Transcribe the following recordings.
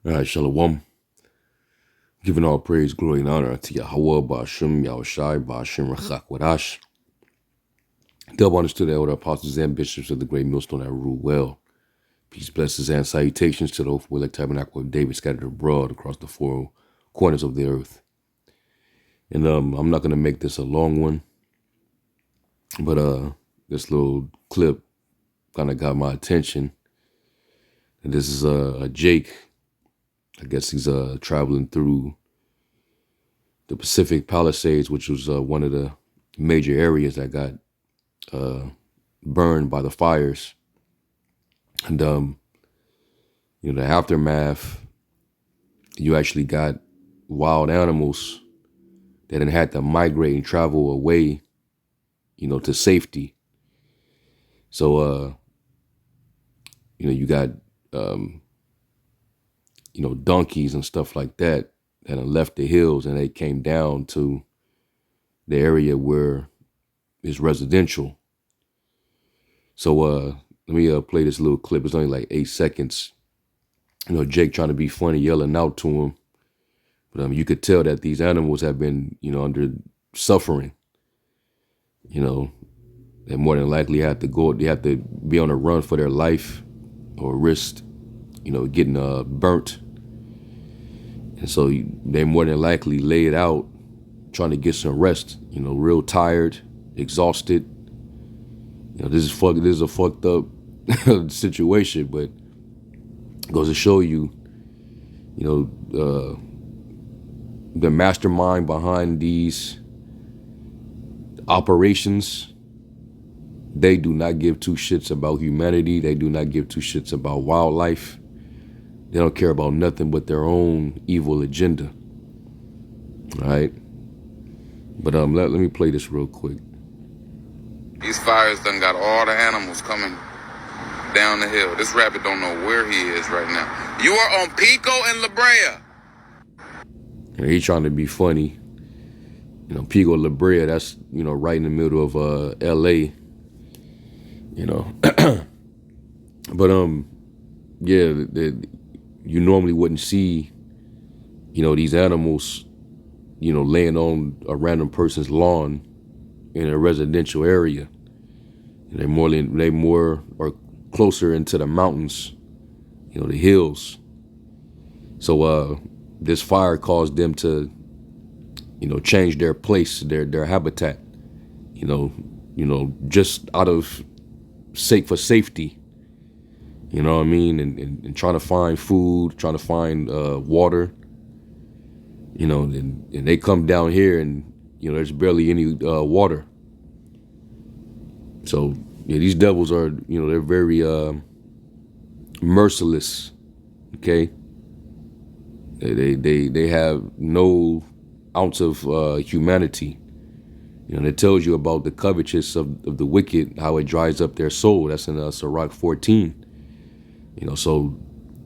All right, Shalom. Giving all praise, glory, and honor to Yahweh, Ba'ashem, Yahushai, Ba'ashem, Rachak, Wadash. Dub understood the elder apostles and bishops of the great millstone that rule well. Peace, blessings, and salutations to the hopeful elect tabernacle of David scattered abroad across the four corners of the earth. And I'm not going to make this a long one, but this little clip kind of got my attention. And this is Jake. I guess he's traveling through the Pacific Palisades, which was one of the major areas that got burned by the fires. And the aftermath, you actually got wild animals that had to migrate and travel away, to safety. So you got donkeys and stuff like that had left the hills and they came down to the area where it's residential. So let me play this little clip. It's only like 8 seconds. Jake trying to be funny, yelling out to him. But you could tell that these animals have been, under suffering. They more than likely have to be on a run for their life or risk, getting burnt. And so they more than likely laid out trying to get some rest, real tired, exhausted. This is a fucked up situation, but it goes to show you, the mastermind behind these operations. They do not give two shits about humanity. They do not give two shits about wildlife. They don't care about nothing but their own evil agenda. All right? But let me play this real quick. These fires done got all the animals coming down the hill. This rabbit don't know where he is right now. You are on Pico and La Brea. He's trying to be funny. Pico, La Brea, that's, right in the middle of L.A., But, yeah, you normally wouldn't see, these animals, laying on a random person's lawn in a residential area. They more are closer into the mountains, the hills. So this fire caused them to, change their place, their habitat, just out of for safety. You know what I mean? And trying to find food, trying to find water. And they come down here and, there's barely any water. So, yeah, these devils are, they're very merciless, okay? They have no ounce of humanity. It tells you about the covetous of the wicked, how it dries up their soul. That's in Sirach 14. So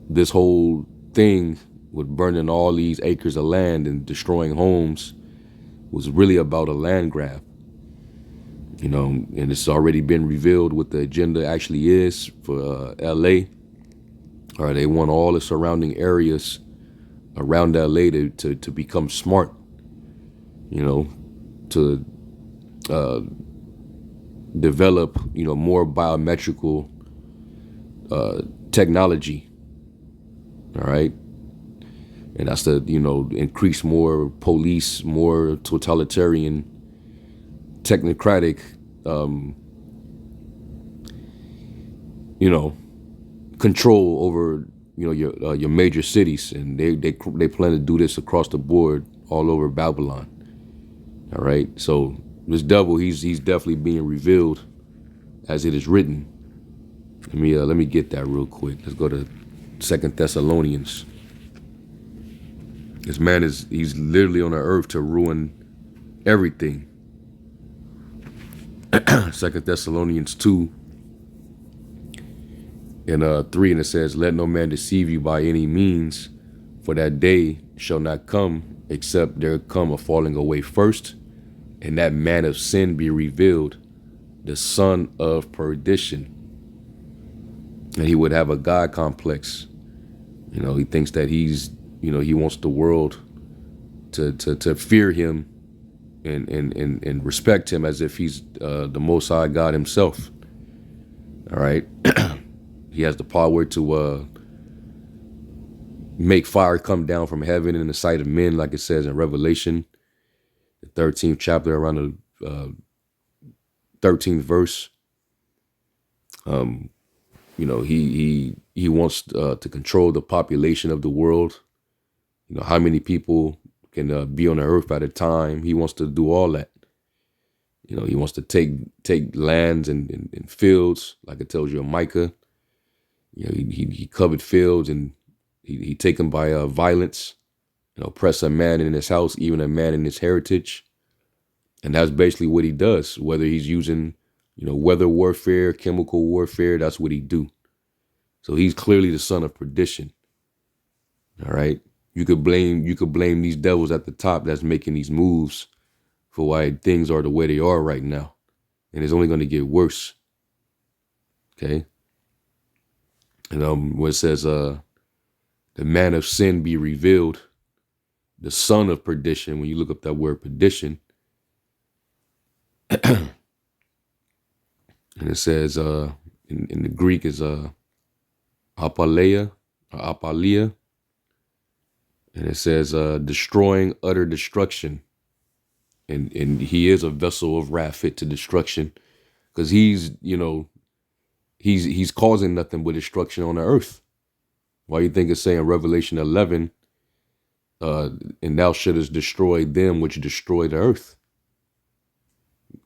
this whole thing with burning all these acres of land and destroying homes was really about a land grab. And it's already been revealed what the agenda actually is for L.A. Or they want all the surrounding areas around L.A. to become smart, to develop, more biometrical technology. All right. And that's to, increase more police, more totalitarian, technocratic, control over, your major cities. And they plan to do this across the board all over Babylon. All right. So this devil, he's definitely being revealed as it is written. Let me get that real quick. Let's go to 2 Thessalonians. This man he's literally on the earth to ruin everything. 2 Thessalonians 2 and 3, and it says, "Let no man deceive you by any means, for that day shall not come, except there come a falling away first, and that man of sin be revealed, the son of perdition. And he would have a God complex, He thinks that he wants the world to fear him and respect him as if he's the Most High God himself. All right. He has the power to make fire come down from heaven in the sight of men, like it says in Revelation, the 13th chapter, around the 13th verse. He wants to control the population of the world. How many people can be on the earth at a time. He wants to do all that. He wants to take lands and fields, like it tells you in Micah. He covered fields, and he taken by violence, oppress a man in his house, even a man in his heritage. And that's basically what he does, whether he's using, weather warfare, chemical warfare, that's what he do. So he's clearly the son of perdition. All right. You could blame these devils at the top that's making these moves for why things are the way they are right now. And it's only going to get worse. Okay. And where it says, the man of sin be revealed, the son of perdition, when you look up that word perdition, and it says in the Greek is apaleia, or apalia, and it says destroying, utter destruction. And he is a vessel of wrath fit to destruction, because he's causing nothing but destruction on the earth. Why you think it's saying Revelation 11, and thou shouldest destroy them which destroy the earth.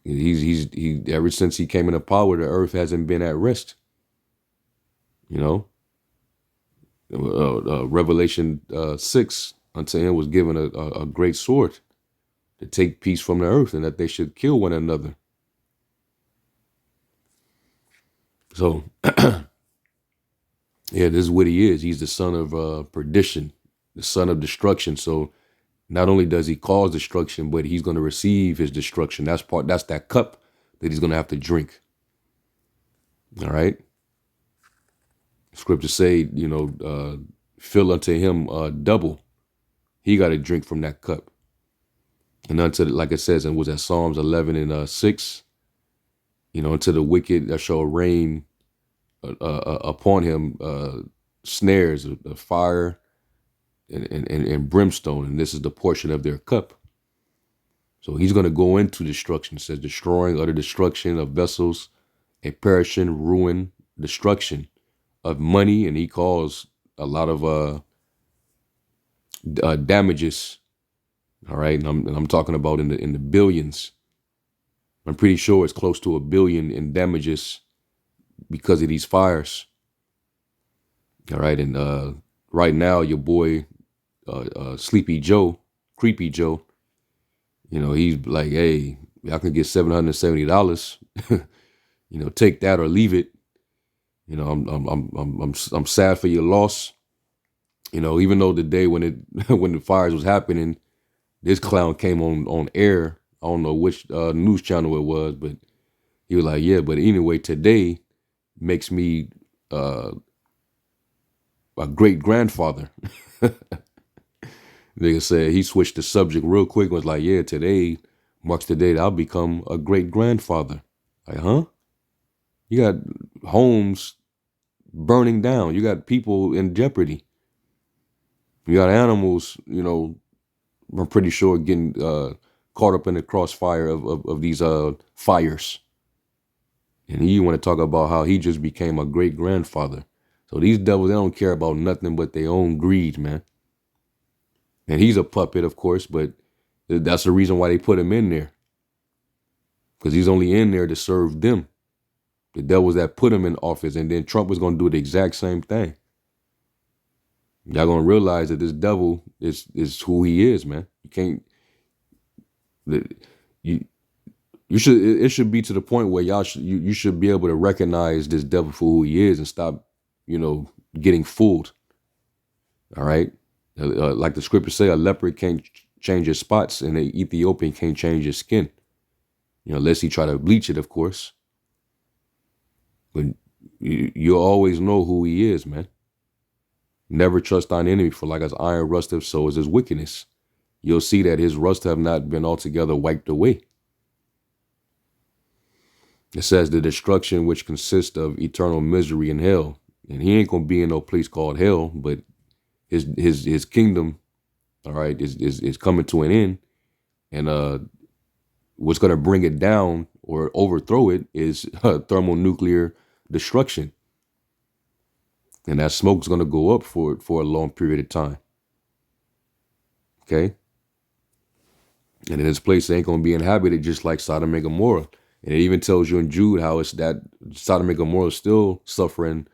He ever since he came into power, the earth hasn't been at rest. Revelation 6, unto him was given a great sword to take peace from the earth, and that they should kill one another. So, yeah, this is what he is. He's the son of perdition, the son of destruction. So not only does he cause destruction, but he's going to receive his destruction. That's that cup that he's going to have to drink. All right. Scriptures say, fill unto him double. He got to drink from that cup. And unto, like it says, and was that Psalms 11 and 6, unto the wicked that shall rain upon him snares of fire and brimstone, and this is the portion of their cup. So he's going to go into destruction. It says destroying, utter destruction of vessels, a perishing, ruin, destruction of money, and he caused a lot of damages. All right, and I'm talking about in the billions. I'm pretty sure it's close to $1 billion in damages because of these fires. All right, and right now your boy Sleepy Joe, Creepy Joe, he's like, hey, I can get $770. Take that or leave it. I'm sad for your loss. Even though the day when when the fires was happening, this clown came on air. I don't know which news channel it was, but he was like, yeah, but anyway, today makes me a great grandfather. Nigga said he switched the subject real quick and was like, yeah, today marks the day that I'll become a great grandfather. Like, huh? You got homes burning down. You got people in jeopardy. You got animals, I'm pretty sure getting caught up in the crossfire of these fires. And you want to talk about how he just became a great grandfather. So these devils, they don't care about nothing but their own greed, man. And he's a puppet, of course, but that's the reason why they put him in there. Because he's only in there to serve them. The devils that put him in office, and then Trump was going to do the exact same thing. Y'all going to realize that this devil is who he is, man. You can't, it should be to the point where you should be able to recognize this devil for who he is and stop, getting fooled. All right. Like the scriptures say, a leopard can't change his spots and an Ethiopian can't change his skin. Unless he try to bleach it, of course. But you'll always know who he is, man. Never trust thine enemy, for like as iron rusteth, so is his wickedness. You'll see that his rust have not been altogether wiped away. It says the destruction which consists of eternal misery in hell. And he ain't gonna be in no place called hell, but his kingdom, all right, is coming to an end. And what's gonna bring it down or overthrow it is thermonuclear destruction. And that smoke's gonna go up for a long period of time. Okay. And in this place, it ain't gonna be inhabited just like Sodom and Gomorrah. And it even tells you in Jude how it's that Sodom and Gomorrah is still suffering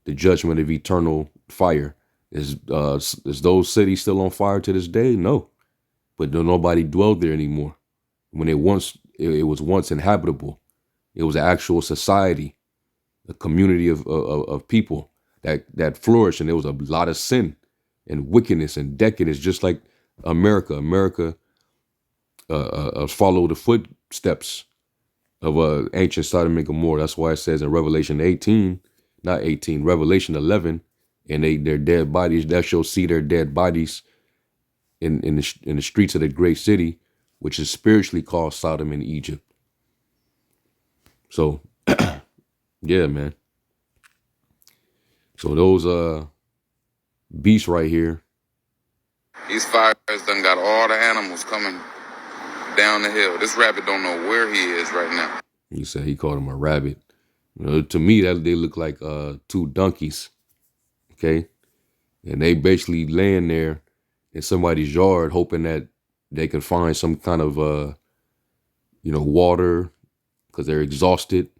the judgment of eternal fire. Is those cities still on fire to this day? No, but nobody dwelled there anymore. When it was once inhabitable, it was an actual society, a community of people that flourished, and there was a lot of sin and wickedness and decadence, just like America. America follow the footsteps of ancient Sodom and Gomorrah. That's why it says in Revelation 18, not 18, Revelation 11, and their dead bodies, that shall see their dead bodies in the streets of the great city, which is spiritually called Sodom and Egypt. So, yeah, man. So those beasts right here. These fires done got all the animals coming down the hill. This rabbit don't know where he is right now. He said he called him a rabbit. To me, that they look like two donkeys. Okay, and they basically laying there in somebody's yard, hoping that they can find some kind of water, because they're exhausted.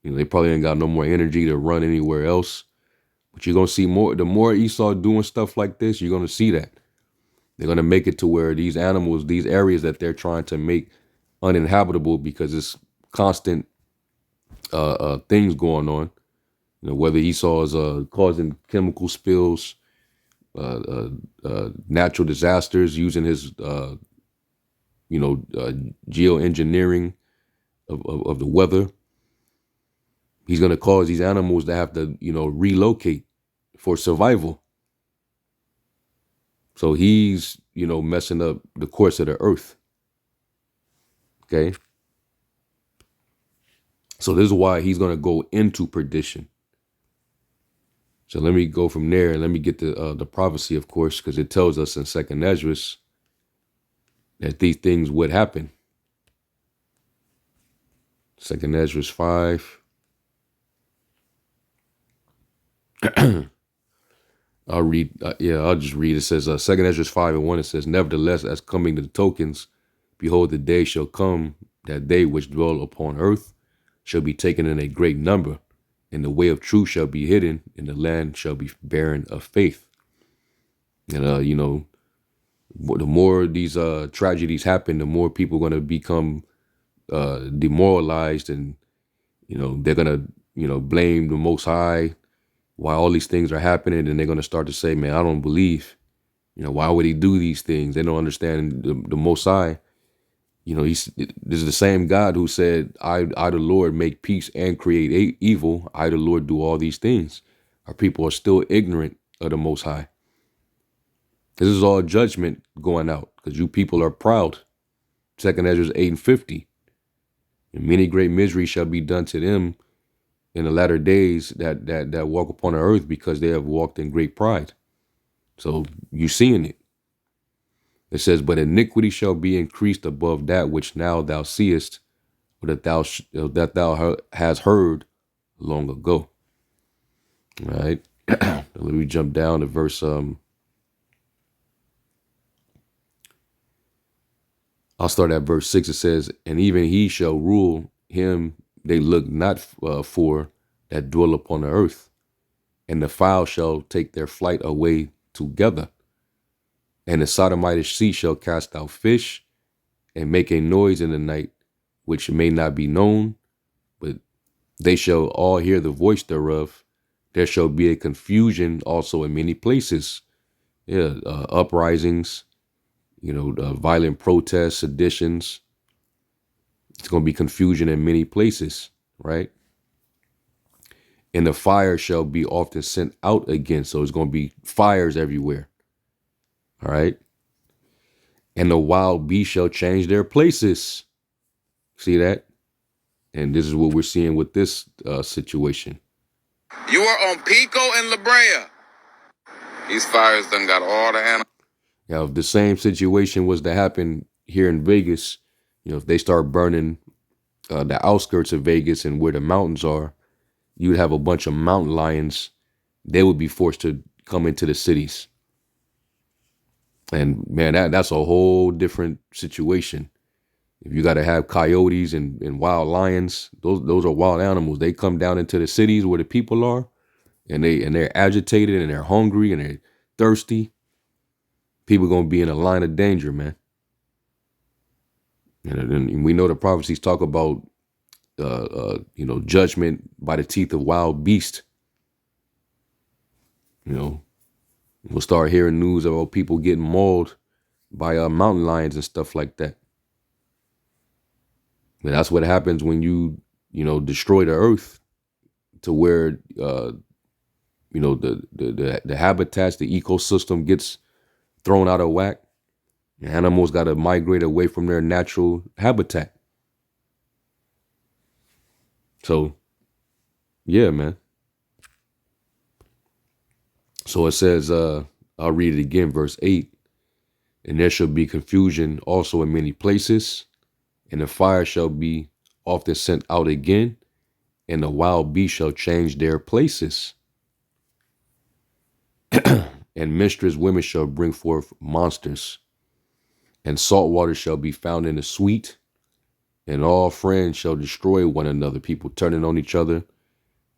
They probably ain't got no more energy to run anywhere else. But you're gonna see more. The more Esau doing stuff like this, you're gonna see that they're gonna make it to where these animals, these areas that they're trying to make uninhabitable because it's constant things going on. Whether Esau is causing chemical spills, natural disasters, using his geoengineering of the weather. He's going to cause these animals to have to, relocate for survival. So he's, messing up the course of the earth. Okay. So this is why he's going to go into perdition. So let me go from there and let me get the prophecy, of course, because it tells us in 2nd Esdras that these things would happen. 2nd Esdras 5. I'll just read. It says, 2nd Esdras 5:1, it says, nevertheless, as coming to the tokens, behold, the day shall come that they which dwell upon earth shall be taken in a great number, and the way of truth shall be hidden, and the land shall be barren of faith. And, the more these tragedies happen, the more people are going to become demoralized, and, they're going to, blame the Most High why all these things are happening, and they're going to start to say, man, I don't believe, why would he do these things? They don't understand the Most High. This is the same God who said, I the Lord make peace and create evil. I the Lord do all these things. Our people are still ignorant of the Most High. This is all judgment going out because you people are proud. 2nd Esdras 8:50. And many great misery shall be done to them in the latter days that walk upon the earth, because they have walked in great pride. So you seeing it. It says, but iniquity shall be increased above that which now thou seest, or that thou hast heard long ago. All right. Let me jump down to verse. I'll start at verse 6. It says, and even he shall rule him they look not for that dwell upon the earth, and the fowl shall take their flight away together. And the Sodomitish sea shall cast out fish, and make a noise in the night, which may not be known, but they shall all hear the voice thereof. There shall be a confusion also in many places. Uprisings, violent protests, seditions. It's going to be confusion in many places, right? And the fire shall be often sent out again. So it's going to be fires everywhere. All right. And the wild beasts shall change their places. See that? And this is what we're seeing with this situation. You are on Pico and La Brea. These fires done got all the animals. Now, if the same situation was to happen here in Vegas, if they start burning the outskirts of Vegas and where the mountains are, you would have a bunch of mountain lions. They would be forced to come into the cities. And man, that's a whole different situation. If you got to have coyotes and wild lions, those are wild animals. They come down into the cities where the people are, and they're agitated and they're hungry and they're thirsty. People gonna be in a line of danger, man. And we know the prophecies talk about judgment by the teeth of wild beasts. We'll start hearing news about people getting mauled by mountain lions and stuff like that. And that's what happens when you destroy the earth to where the habitats, the ecosystem gets thrown out of whack. Animals got to migrate away from their natural habitat. So, yeah, man. So it says, I'll read it again, verse 8. And there shall be confusion also in many places, and the fire shall be often sent out again, and the wild beasts shall change their places. And minstrous women shall bring forth monsters, and salt water shall be found in the sweet, and all friends shall destroy one another, people turning on each other.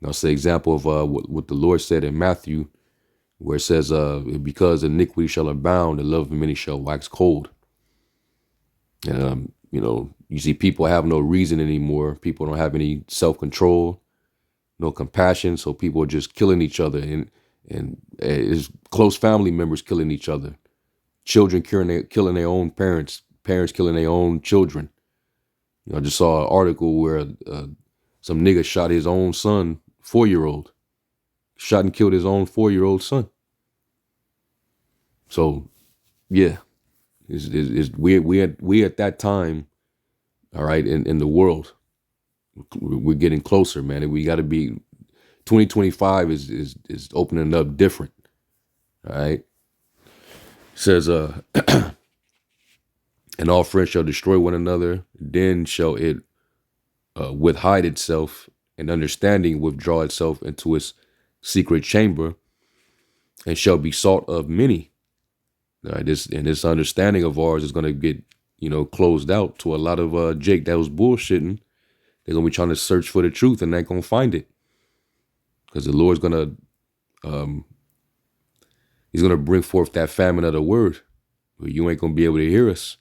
Now, it's the example of what the Lord said in Matthew, where it says, because iniquity shall abound, the love of many shall wax cold. And, you see people have no reason anymore. People don't have any self-control, no compassion. So people are just killing each other, and it's close family members killing each other. Children killing their own parents, parents killing their own children. I just saw an article where some nigga shot his own son, 4-year-old. Shot and killed his own 4-year-old son. So, yeah, we at that time, all right, in the world, we're getting closer, man. And we got to be. 2025 is opening up different. All right. It says, and all friends shall destroy one another. Then shall it withhide itself, and understanding withdraw itself into its secret chamber, and shall be sought of many. All right, this understanding of ours is going to get, closed out to a lot of Jake that was bullshitting. They're going to be trying to search for the truth, and they ain't going to find it. Because the Lord's going to, he's going to bring forth that famine of the word, where you ain't going to be able to hear us.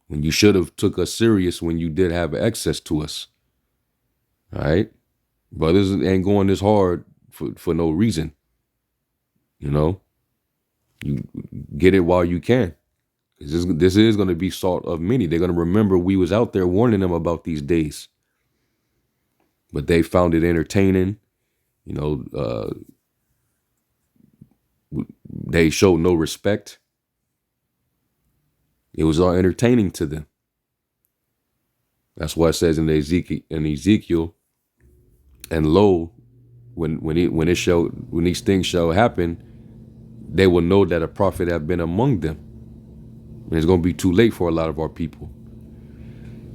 When you should have took us serious when you did have access to us. All right. Brothers ain't going this hard for no reason. You get it while you can. This is going to be sought of many. They're going to remember we was out there warning them about these days. But they found it entertaining. They showed no respect. It was all entertaining to them. That's why it says in Ezekiel, and lo, when these things shall happen, they will know that a prophet have been among them. And it's going to be too late for a lot of our people.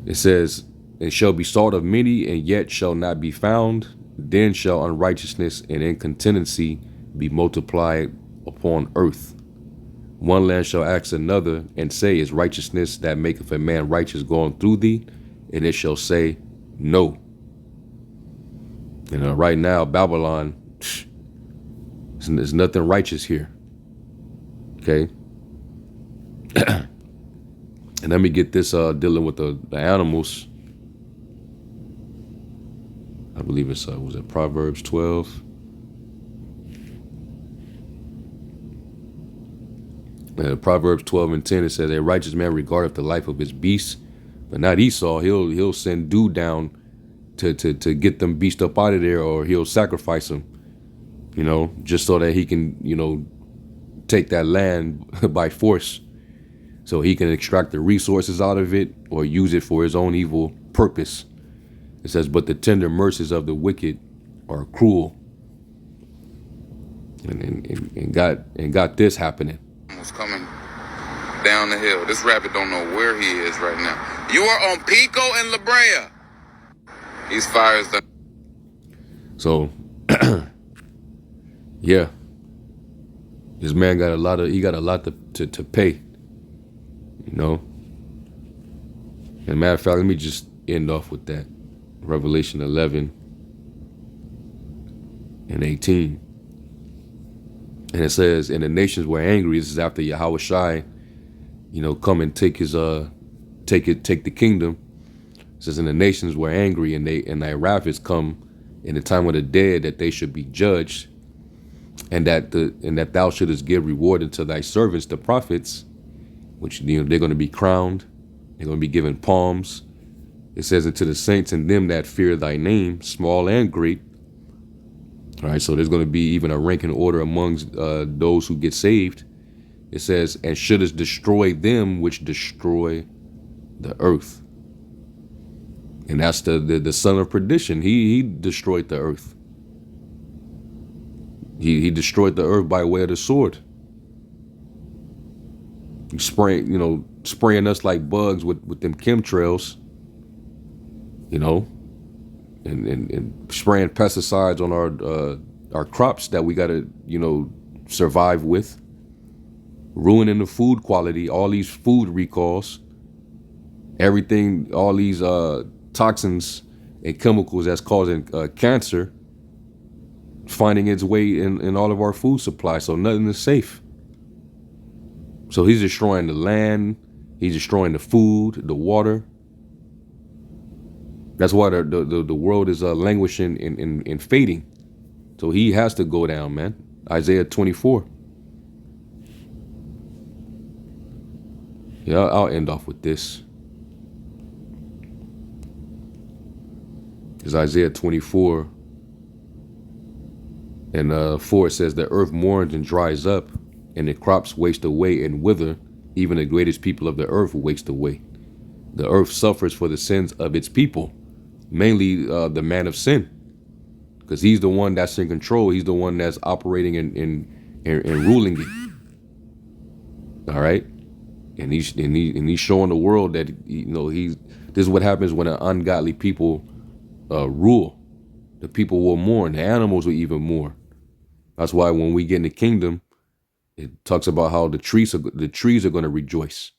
It says, and shall be sought of many, and yet shall not be found. Then shall unrighteousness and incontinency be multiplied upon earth. One land shall ask another, and say, is righteousness that maketh a man righteous going through thee? And it shall say, no. Right now, Babylon, there's nothing righteous here. Okay. And let me get this dealing with the animals. I believe it's was it Proverbs 12? Proverbs 12 and 10, it says, a righteous man regardeth the life of his beasts, but not Esau. He'll send dew down to get them beast up out of there, or he'll sacrifice them, just so that he can, take that land by force, so he can extract the resources out of it or use it for his own evil purpose. It says, but the tender mercies of the wicked are cruel. And got this happening. Was coming down the hill. This rabbit don't know where he is right now. You are on Pico and La Brea. These fires done. So, yeah, this man got a lot to pay, And matter of fact, let me just end off with that. Revelation 11 and 18. And it says, and the nations were angry. This is after Yahushua, come and take the kingdom. It says, and the nations were angry, and thy wrath is come in the time of the dead, that they should be judged, and that thou shouldest give reward unto thy servants, the prophets, which they're going to be crowned, they're going to be given palms. It says, unto the saints and them that fear thy name, small and great. All right, so there's going to be even a ranking order amongst those who get saved. It says, and shouldest destroy them which destroy the earth. And that's the son of perdition. He destroyed the earth. He destroyed the earth by way of the sword. Spraying us like bugs with them chemtrails, and spraying pesticides on our crops that we gotta, survive with, ruining the food quality, all these food recalls, everything, all these toxins and chemicals that's causing cancer, finding its way in all of our food supply. So nothing is safe. So he's destroying the land, he's destroying the food, the water. That's why the world is languishing and fading. So he has to go down, man. Isaiah 24. Yeah, I'll end off with this. It's Isaiah 24 and 4. It says, the earth mourns and dries up, and the crops waste away and wither. Even the greatest people of the earth waste away. The earth suffers for the sins of its people, mainly the man of sin, because he's the one that's in control. He's the one that's operating and ruling it. All right, and he's showing the world that this is what happens when an ungodly people rule. The people will mourn. The animals will even mourn. That's why when we get in the kingdom, it talks about how the trees are going to rejoice.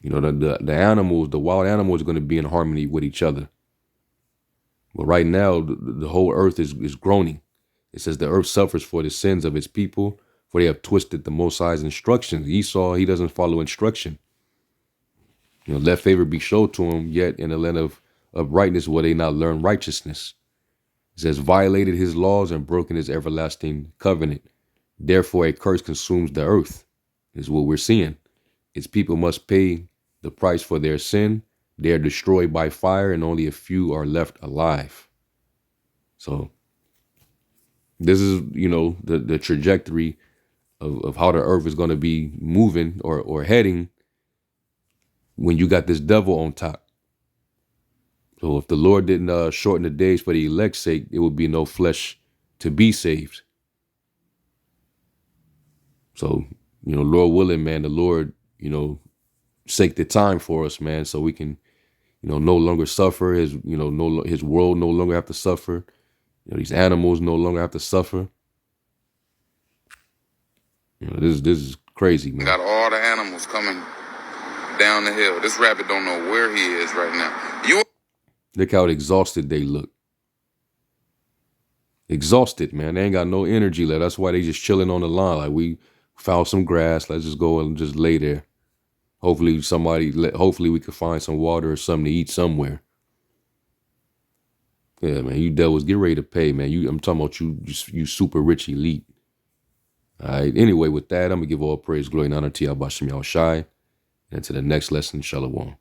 The animals, the wild animals, are going to be in harmony with each other. But right now, the whole earth is groaning. It says the earth suffers for the sins of its people, for they have twisted the Most High's instructions. Esau, he doesn't follow instruction. Let favor be showed to him, yet in the land of uprightness will they not learn righteousness. It says, violated his laws and broken his everlasting covenant. Therefore, a curse consumes the earth, is what we're seeing. Its people must pay the price for their sin. They are destroyed by fire, and only a few are left alive. So this is, the trajectory of how the earth is going to be moving or heading when you got this devil on top. So if the Lord didn't shorten the days for the elect's sake, it would be no flesh to be saved. So, Lord willing, man, the Lord, sake the time for us, man, so we can, no longer suffer. His world no longer have to suffer. These animals no longer have to suffer. This is crazy, man. Got all the animals coming down the hill. This rabbit don't know where he is right now. Look how exhausted they look. Exhausted, man. They ain't got no energy left. That's why they just chilling on the lawn. Like, we found some grass. Let's just go and just lay there. Hopefully we could find some water or something to eat somewhere. Yeah, man, you devils, get ready to pay, man. I'm talking about you super rich elite. All right. Anyway, with that, I'm going to give all praise, glory, and honor to Yahweh Shem Yahushai. And to the next lesson, Shalom.